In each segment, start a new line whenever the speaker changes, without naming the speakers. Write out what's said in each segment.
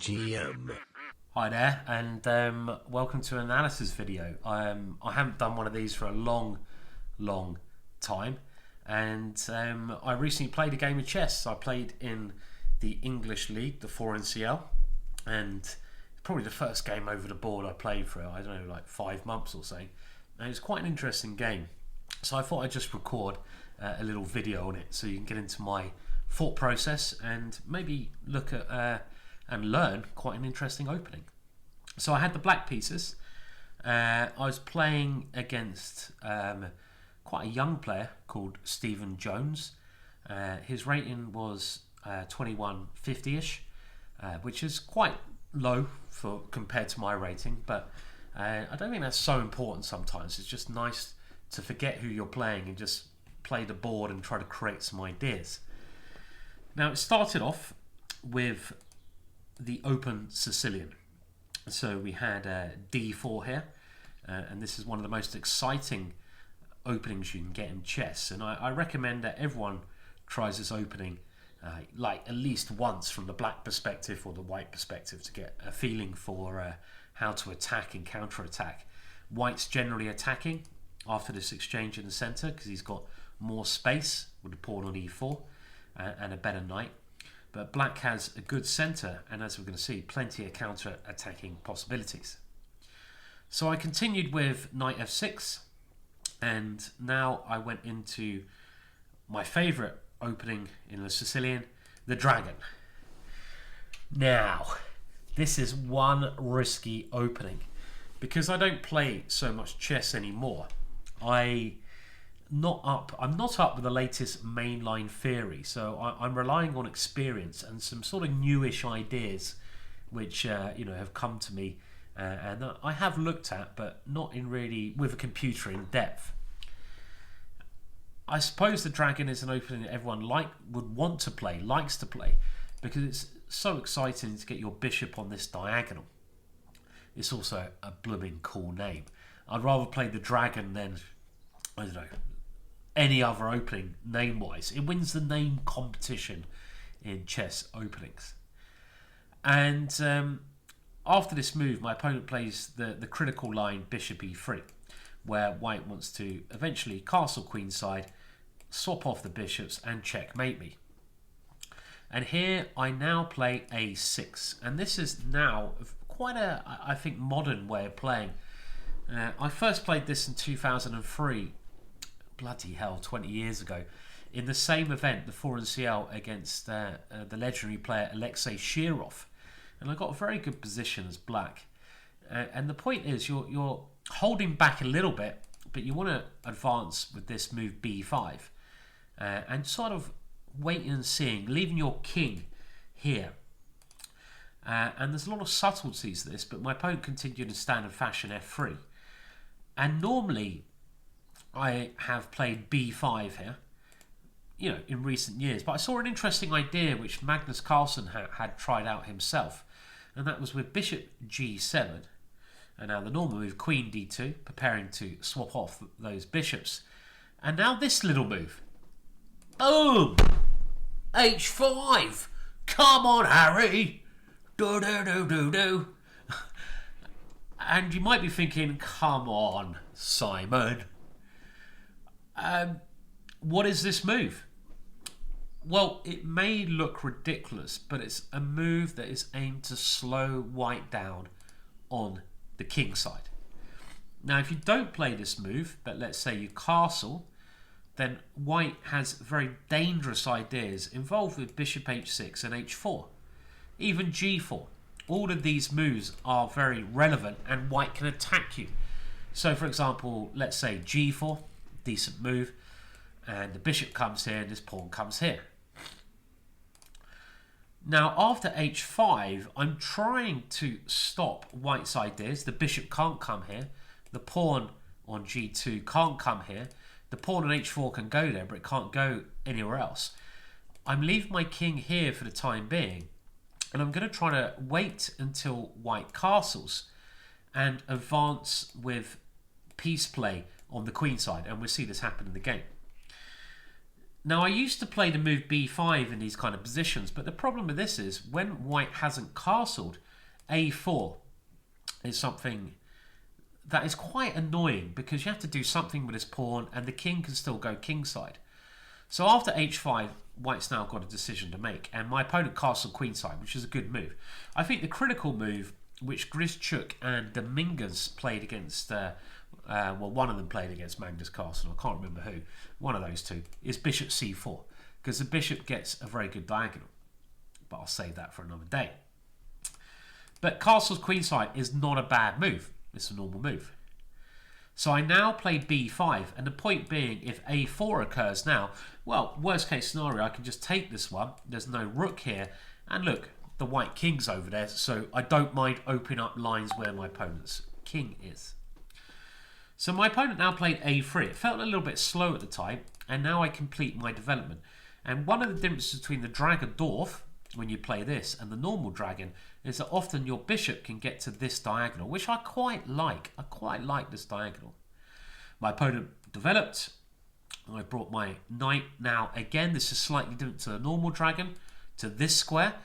GM.
Hi there, and welcome to an analysis video. I haven't done one of these for a long time, and I recently played a game of chess. I played in the English League, the 4NCL, and probably the first game over the board I played for, I don't know, like 5 months or so. And it was quite an interesting game. So I thought I'd just record a little video on it so you can get into my thought process and maybe look at and learn quite an interesting opening. So I had the black pieces. I was playing against quite a young player called Stephen Jones. His rating was 2150-ish, which is quite low for compared to my rating, but I don't think that's so important sometimes. It's just nice to forget who you're playing and just play the board and try to create some ideas. Now, it started off with the open Sicilian. So we had d4 here, and this is one of the most exciting openings you can get in chess, and I recommend that everyone tries this opening like at least once from the black perspective or the white perspective to get a feeling for how to attack and counter-attack. White's generally attacking after this exchange in the center because he's got more space with the pawn on e4 and a better knight. But black has a good center, and as we're going to see, plenty of counter-attacking possibilities. So I continued with knight f6, and now I went into my favorite opening in the Sicilian, the dragon. Now, this is one risky opening because I don't play so much chess anymore. I'm not up with the latest mainline theory, so I'm relying on experience and some sort of newish ideas which have come to me and I have looked at, but not in really with a computer in depth. I suppose the dragon is an opening that everyone would want to play, likes to play, because it's so exciting to get your bishop on this diagonal. It's also a blooming cool name. I'd rather play the dragon than, I don't know, any other opening name-wise. It wins the name competition in chess openings. And after this move, my opponent plays the critical line bishop e3, where white wants to eventually castle queenside, swap off the bishops and checkmate me. And here I now play a6, and this is now quite a, I think, modern way of playing. I first played this in 2003, bloody hell, 20 years ago, in the same event, the 4NCL against the legendary player Alexei Shirov, and I got a very good position as black. And the point is, you're holding back a little bit, but you want to advance with this move b5, and sort of waiting and seeing, leaving your king here. And there's a lot of subtleties to this, but my opponent continued in standard fashion f3. And normally, I have played b5 here, in recent years. But I saw an interesting idea which Magnus Carlsen had tried out himself, and that was with bishop g7. And now the normal move, queen d2, preparing to swap off those bishops. And now this little move. Boom! h5! Come on, Harry! Do-do-do-do-do. And you might be thinking, come on, Simon. What is this move? Well, it may look ridiculous, but it's a move that is aimed to slow white down on the king side. Now, if you don't play this move, but let's say you castle, then white has very dangerous ideas involved with bishop h6 and h4, even g4. All of these moves are very relevant, and white can attack you. So, for example, let's say g4, decent move, and the bishop comes here and this pawn comes here. Now, after h5, I'm trying to stop white's ideas. The bishop can't come here. The pawn on g2 can't come here. The pawn on h4 can go there, but it can't go anywhere else. I'm leaving my king here for the time being, and I'm going to try to wait until white castles and advance with piece play on the queen side, and we'll see this happen in the game. Now, I used to play the move b5 in these kind of positions, but the problem with this is when white hasn't castled, a4 is something that is quite annoying because you have to do something with his pawn and the king can still go kingside. So after h5, white's now got a decision to make, and my opponent castled queenside, which is a good move. I think the critical move, which Grischuk and Dominguez played against, well, one of them played against Magnus Carlsen, I can't remember who, one of those two, is bishop c4, because the bishop gets a very good diagonal. But I'll save that for another day. But castle's queenside is not a bad move. It's a normal move. So I now play b5, and the point being, if a4 occurs now, well, worst case scenario, I can just take this one. There's no rook here, and look, the white king's over there, so I don't mind opening up lines where my opponent's king is. So my opponent now played a3. It felt a little bit slow at the time, and now I complete my development. And one of the differences between the Dragadorf, when you play this, and the normal dragon, is that often your bishop can get to this diagonal, which I quite like. I quite like this diagonal. My opponent developed. I brought my knight. Now, again, this is slightly different to the normal dragon, to this square.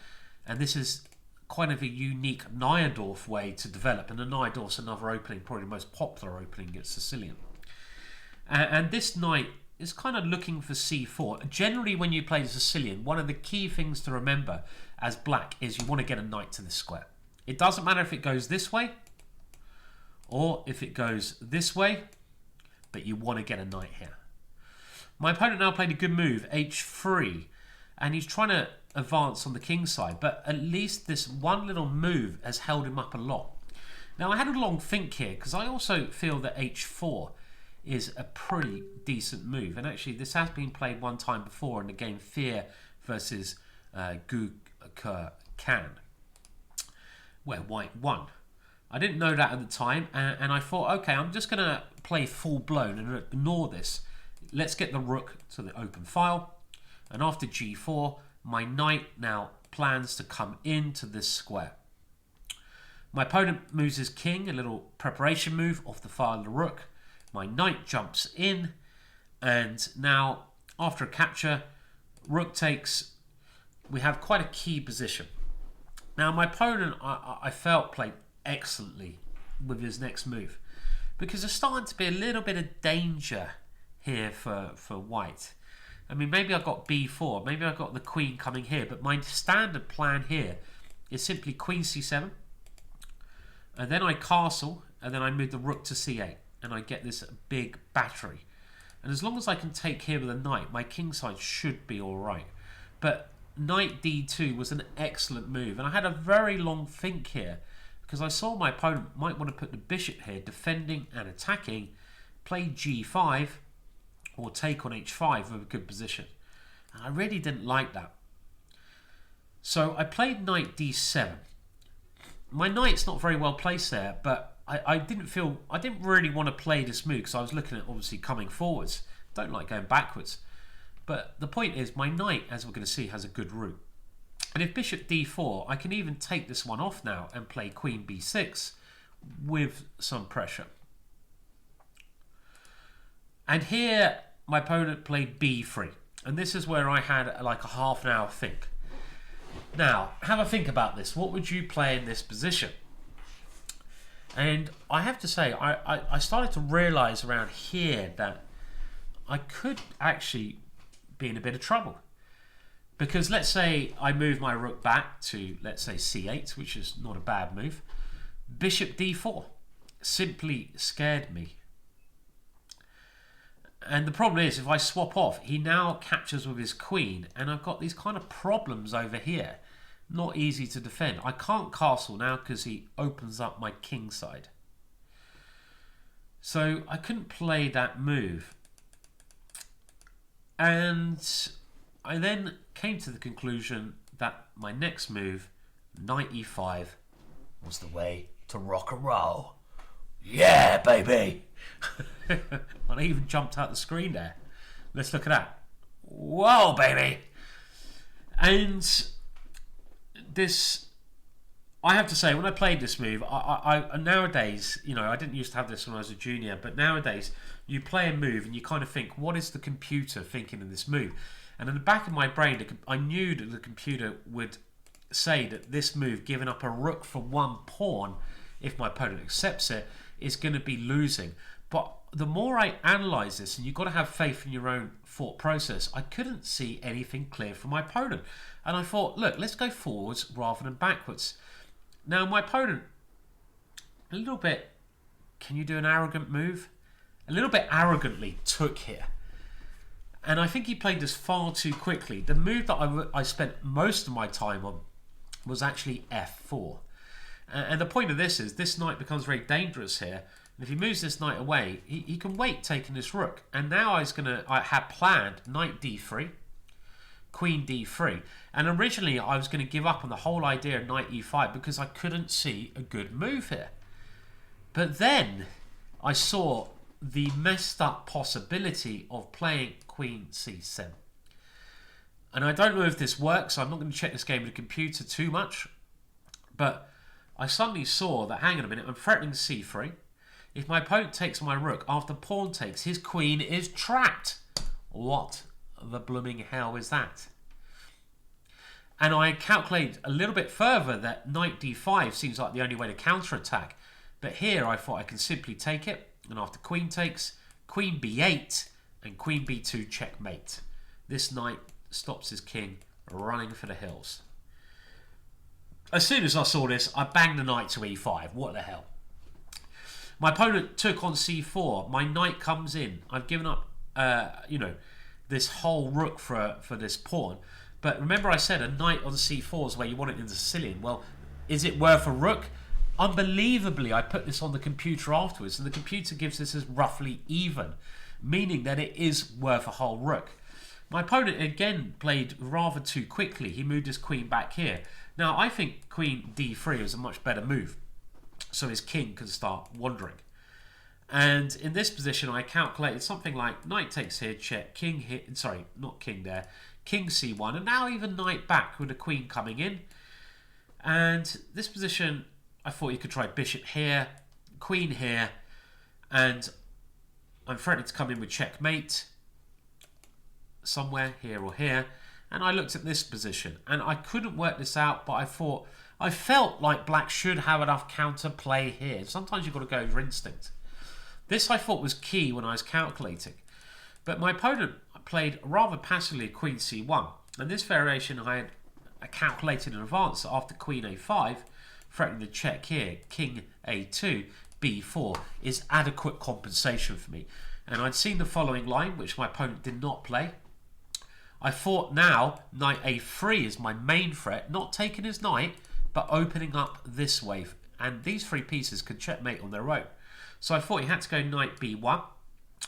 And this is kind of a unique Dragadorf way to develop. And the Dragadorf's another opening, probably the most popular opening against Sicilian. And this knight is kind of looking for c4. Generally, when you play the Sicilian, one of the key things to remember as black is you want to get a knight to this square. It doesn't matter if it goes this way or if it goes this way, but you want to get a knight here. My opponent now played a good move, h3, and he's trying to advance on the king side, but at least this one little move has held him up a lot. Now, I had a long think here because I also feel that h4 is a pretty decent move, and actually this has been played one time before in the game Fear versus Gu Khan, where white won. I didn't know that at the time, and I thought, okay, I'm just going to play full blown and ignore this. Let's get the rook to the open file, and after g4, my knight now plans to come into this square. My opponent moves his king, a little preparation move off the file of the rook. My knight jumps in, and now after a capture, rook takes. We have quite a key position. Now my opponent, I felt, played excellently with his next move, because there's starting to be a little bit of danger here for white. I mean, maybe I got b4, maybe I got the queen coming here, but my standard plan here is simply queen c7, and then I castle, and then I move the rook to c8. And I get this big battery. And as long as I can take here with a knight, my kingside should be all right. But knight d2 was an excellent move. And I had a very long think here because I saw my opponent might want to put the bishop here, defending and attacking, play g5 or take on h5 with a good position. And I really didn't like that. So I played knight d7. My knight's not very well placed there, but I didn't really want to play this move because I was looking at obviously coming forwards. Don't like going backwards. But the point is, my knight, as we're going to see, has a good route. And if bishop d4, I can even take this one off now and play queen b6 with some pressure. And here, my opponent played b3. And this is where I had like a half an hour think. Now, have a think about this. What would you play in this position? And I have to say, I started to realise around here that I could actually be in a bit of trouble. Because let's say I move my rook back to, let's say, c8, which is not a bad move. Bishop d4 simply scared me. And the problem is, if I swap off, he now captures with his queen, and I've got these kind of problems over here. Not easy to defend. I can't castle now because he opens up my king side. So I couldn't play that move. And I then came to the conclusion that my next move, knight e5, was the way to rock and roll. Yeah, baby! And I even jumped out the screen there. Let's look at that. Whoa, baby! And this I have to say, when I played this move, I nowadays, you know, I didn't used to have this when I was a junior, but nowadays you play a move and you kind of think, what is the computer thinking in this move? And in the back of my brain, I knew that the computer would say that this move, giving up a rook for one pawn, if my opponent accepts it, is going to be losing. But the more I analyse this, and you've got to have faith in your own thought process, I couldn't see anything clear from my opponent. And I thought, look, let's go forwards rather than backwards. Now, my opponent, a little bit, can you do an arrogant move? A little bit arrogantly took here. And I think he played this far too quickly. The move that I spent most of my time on was actually f4. And the point of this is, this knight becomes very dangerous here. And if he moves this knight away, he can wait taking this rook. And now I had planned knight d3, queen d3. And originally I was going to give up on the whole idea of knight e5 because I couldn't see a good move here. But then I saw the messed up possibility of playing queen c7. And I don't know if this works. I'm not going to check this game with the computer too much. But I suddenly saw that, hang on a minute, I'm threatening c3. If my opponent takes my rook after pawn takes, his queen is trapped. What the blooming hell is that? And I calculated a little bit further that knight d5 seems like the only way to counterattack. But here I thought I can simply take it. And after queen takes, queen b8 and queen b2 checkmate. This knight stops his king running for the hills. As soon as I saw this, I banged the knight to e5. What the hell? My opponent took on c4. My knight comes in. I've given up, you know, this whole rook for this pawn. But remember I said a knight on c4 is where you want it in the Sicilian. Well, is it worth a rook? Unbelievably, I put this on the computer afterwards, and the computer gives this as roughly even, meaning that it is worth a whole rook. My opponent again played rather too quickly. He moved his queen back here. Now, I think queen d3 is a much better move, so his king can start wandering. And in this position, I calculated something like knight takes here, check, king here, sorry, not king there, king c1, and now even knight back with the queen coming in. And this position, I thought you could try bishop here, queen here, and I'm threatening to come in with checkmate somewhere here or here. And I looked at this position and I couldn't work this out, but I felt like black should have enough counter play here. Sometimes you've got to go over instinct. This I thought was key when I was calculating. But my opponent played rather passively queen c1. And this variation I had calculated in advance after queen a5, threatening to check here, king a2, b4 is adequate compensation for me. And I'd seen the following line, which my opponent did not play. I thought now knight a3 is my main threat, not taking his knight, but opening up this way. And these three pieces could checkmate on their own. So I thought he had to go knight b1,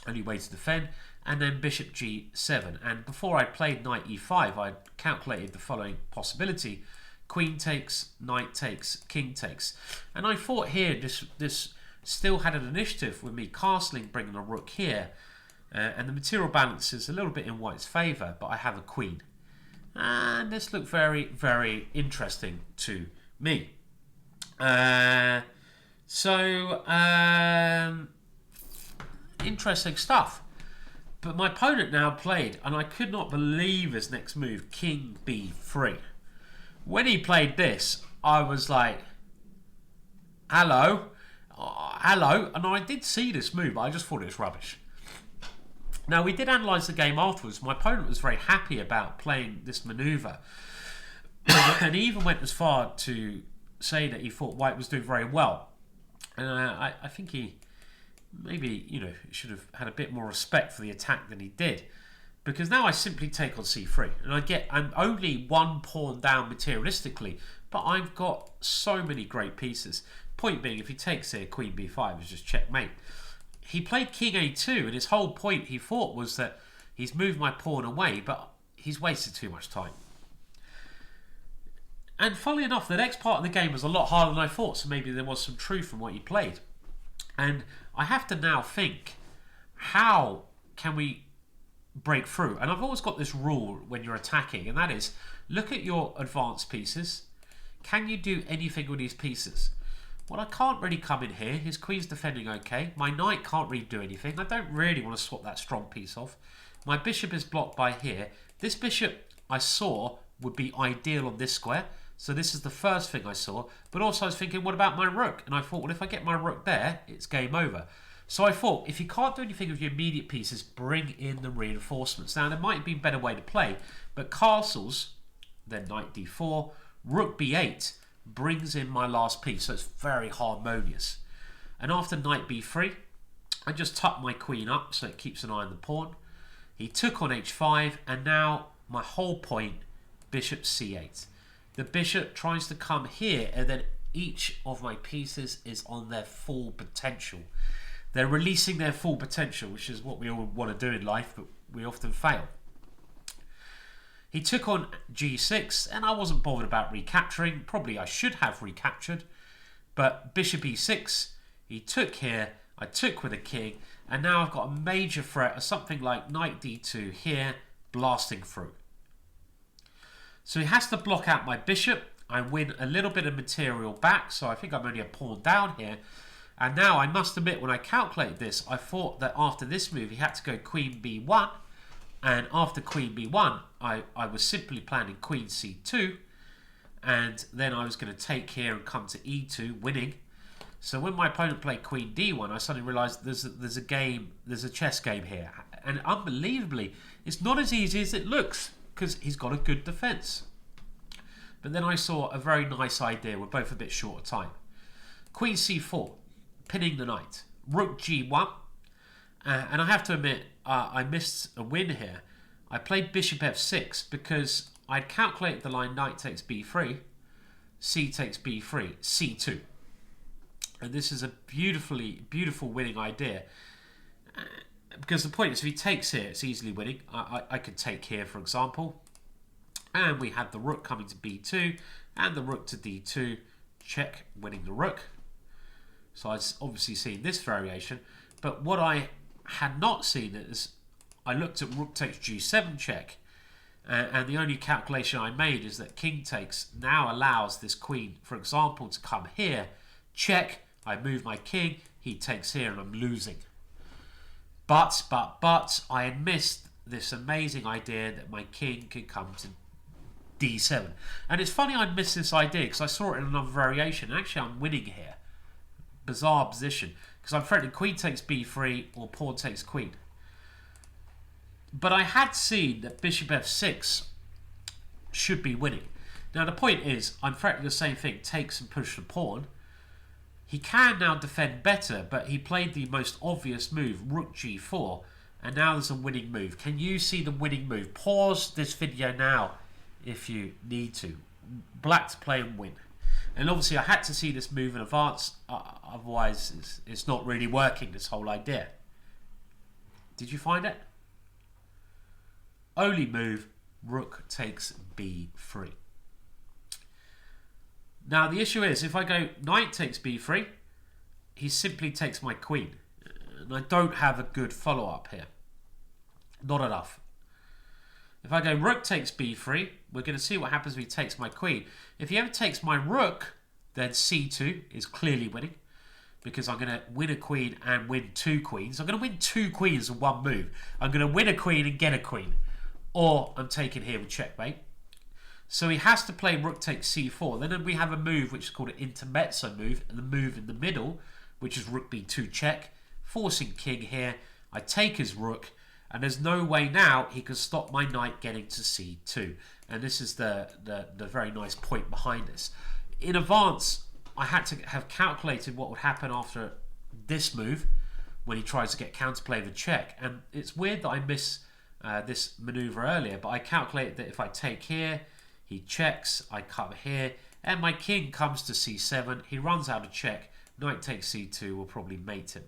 only way to defend, and then bishop g7. And before I played knight e5, I calculated the following possibility. Queen takes, knight takes, king takes. And I thought here this still had an initiative with me castling, bringing a rook here. And the material balance is a little bit in white's favour, but I have a queen. And this looked very, very interesting to me. Interesting stuff. But my opponent now played, and I could not believe his next move, king b3. When he played this, I was like, hello, hello. And I did see this move, but I just thought it was rubbish. Now, we did analyse the game afterwards. My opponent was very happy about playing this manoeuvre. And he even went as far to say that he thought white was doing very well. And I think he maybe, you know, should have had a bit more respect for the attack than he did. Because now I simply take on c3. And I'm only one pawn down materialistically, but I've got so many great pieces. Point being, if he takes here, queen b5 is just checkmate. He played king a2, and his whole point, he thought, was that he's moved my pawn away, but he's wasted too much time. And funnily enough, the next part of the game was a lot harder than I thought, so maybe there was some truth in what he played. And I have to now think, how can we break through? And I've always got this rule when you're attacking, and that is, look at your advanced pieces, Can you do anything with these pieces? Well, I can't really come in here. His queen's defending okay. My knight can't really do anything. I don't really want to swap that strong piece off. My bishop is blocked by here. This bishop I saw would be ideal on this square. So this is the first thing I saw. But also I was thinking, what about my rook? And I thought, well, if I get my rook there, it's game over. So I thought, if you can't do anything with your immediate pieces, bring in the reinforcements. Now, there might be a better way to play, but castles, then knight d4, rook b8 brings in my last piece, so it's very harmonious. And after knight b3, I just tuck my queen up so it keeps an eye on the pawn. He took on h5, and now my whole point, bishop c8. The bishop tries to come here, and then each of my pieces is on their full potential. They're releasing their full potential, which is what we all want to do in life, but we often fail. He took on g6, and I wasn't bothered about recapturing. Probably I should have recaptured, but bishop e6, he took here, I took with a king, and now I've got a major threat of something like knight d2 here, blasting through. So he has to block out my bishop. I win a little bit of material back, so I think I'm only a pawn down here. And now I must admit, when I calculated this, I thought that after this move he had to go queen b1, and after queen b1 I was simply planning queen c2, and then I was going to take here and come to e2, winning. So when my opponent played queen d1, I suddenly realised there's a chess game here, and unbelievably it's not as easy as it looks because he's got a good defence. But then I saw a very nice idea. We're both a bit short of time. Queen c4, pinning the knight. Rook g1, and I have to admit I missed a win here. I played bishop f6 because I'd calculated the line knight takes b3, c takes b3, c2. And this is a beautiful winning idea. Because the point is, if he takes here, it's easily winning. I could take here, for example. And we had the rook coming to b2 and the rook to d2. Check, winning the rook. So I've obviously seen this variation. But what I had not seen is I looked at rook takes g7 check. And the only calculation I made is that king takes now allows this queen, for example, to come here. Check, I move my king, he takes here, and I'm losing. But I had missed this amazing idea that my king could come to d7. And it's funny I'd missed this idea because I saw it in another variation. Actually, I'm winning here. Bizarre position. Because I'm threatening queen takes b3 or pawn takes queen. But I had seen that bishop f6 should be winning. Now the point is, I'm threatening the same thing, takes and push the pawn. He can now defend better, but he played the most obvious move, rook g4, and now there's a winning move. Can you see the winning move? Pause this video now if you need to. Black to play and win. And obviously I had to see this move in advance, otherwise it's not really working, this whole idea. Did you find it? Only move, rook takes b3. Now the issue is, if I go knight takes b3, he simply takes my queen. And I don't have a good follow-up here. Not enough. If I go rook takes b3, we're going to see what happens if he takes my queen. If he ever takes my rook, then c2 is clearly winning. Because I'm going to win a queen and win two queens. I'm going to win two queens in one move. I'm going to win a queen and get a queen. Or I'm taking here with checkmate. So he has to play rook takes c4. Then we have a move which is called an intermezzo move, and the move in the middle, which is rook b2 check, forcing king here. I take his rook, and there's no way now he can stop my knight getting to c2. And this is the very nice point behind this. In advance, I had to have calculated what would happen after this move when he tries to get counterplay with check. And it's weird that I miss this maneuver earlier, but I calculated that if I take here, he checks, I come here, and my king comes to c7. He runs out of check. Knight takes c2 will probably mate him.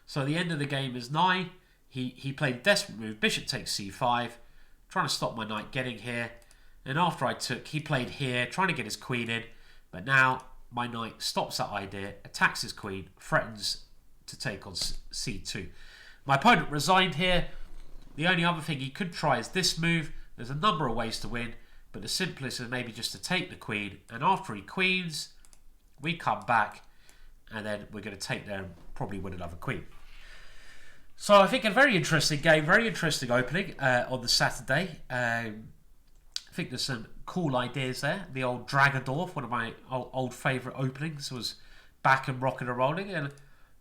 So the end of the game is nigh. He played a desperate move. Bishop takes c5, trying to stop my knight getting here. And after I took, he played here, trying to get his queen in. But now my knight stops that idea, attacks his queen, threatens to take on c2. My opponent resigned here. The only other thing he could try is this move. There's a number of ways to win. But the simplest is maybe just to take the queen, and after he queens, we come back, and then we're going to take there and probably win another queen. So I think a very interesting game, very interesting opening on the Saturday. I think there's some cool ideas there. The old Dragadorf, one of my old favourite openings, was back and rocking and rolling. And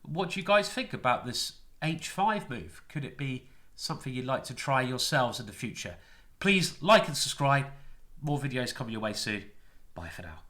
what do you guys think about this h5 move? Could it be something you'd like to try yourselves in the future? Please like and subscribe. More videos coming your way soon. Bye for now.